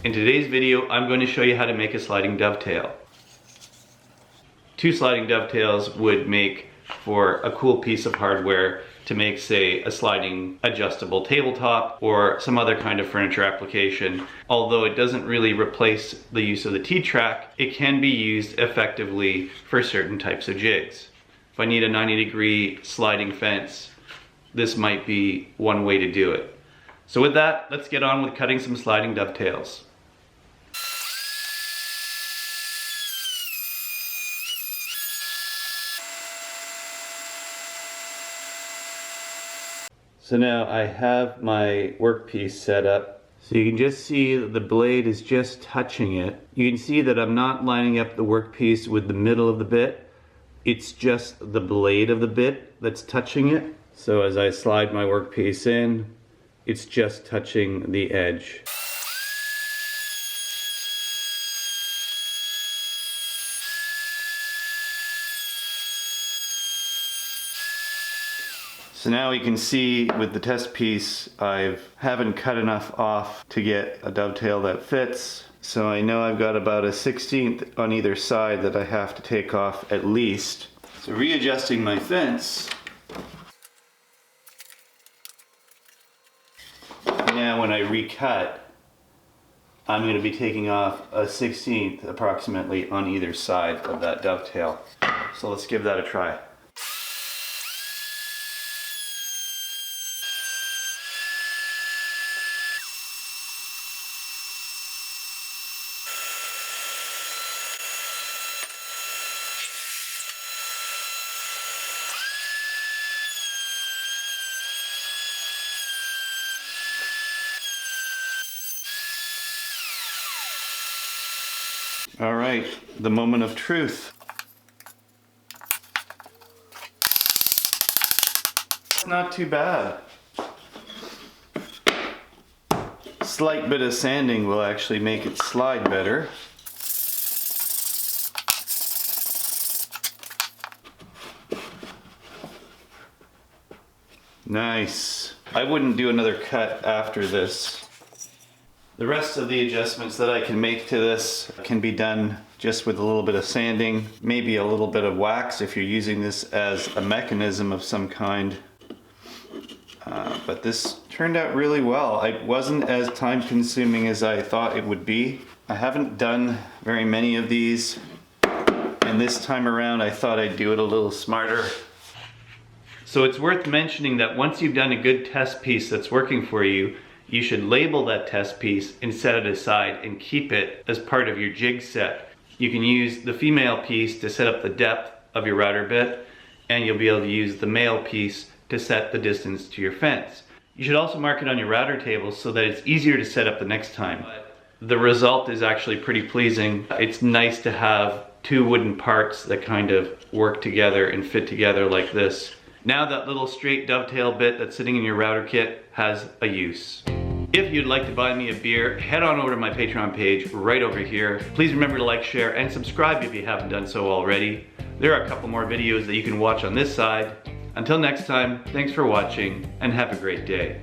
In today's video, I'm going to show you how to make a sliding dovetail. 2 sliding dovetails would make for a cool piece of hardware to make, say, a sliding adjustable tabletop or some other kind of furniture application. Although it doesn't really replace the use of the T-track, it can be used effectively for certain types of jigs. If I need a 90-degree sliding fence, this might be one way to do it. So with that, let's get on with cutting some sliding dovetails. So now I have my workpiece set up. So you can just see that the blade is just touching it. You can see that I'm not lining up the workpiece with the middle of the bit. It's just the blade of the bit that's touching it. So as I slide my workpiece in, it's just touching the edge. So now you can see with the test piece, I haven't cut enough off to get a dovetail that fits. So I know I've got about a 1/16 on either side that I have to take off at least. So readjusting my fence. Now when I recut, I'm going to be taking off a 1/16 approximately on either side of that dovetail. So let's give that a try. All right, the moment of truth. Not too bad. Slight bit of sanding will actually make it slide better. Nice. I wouldn't do another cut after this. The rest of the adjustments that I can make to this can be done just with a little bit of sanding, maybe a little bit of wax if you're using this as a mechanism of some kind. But this turned out really well. It wasn't as time consuming as I thought it would be. I haven't done very many of these, and this time around I thought I'd do it a little smarter. So it's worth mentioning that once you've done a good test piece that's working for you, you should label that test piece and set it aside and keep it as part of your jig set. You can use the female piece to set up the depth of your router bit, and you'll be able to use the male piece to set the distance to your fence. You should also mark it on your router table so that it's easier to set up the next time. The result is actually pretty pleasing. It's nice to have 2 wooden parts that kind of work together and fit together like this. Now that little straight dovetail bit that's sitting in your router kit has a use. If you'd like to buy me a beer, head on over to my Patreon page right over here. Please remember to like, share, and subscribe if you haven't done so already. There are a couple more videos that you can watch on this side. Until next time, thanks for watching and have a great day.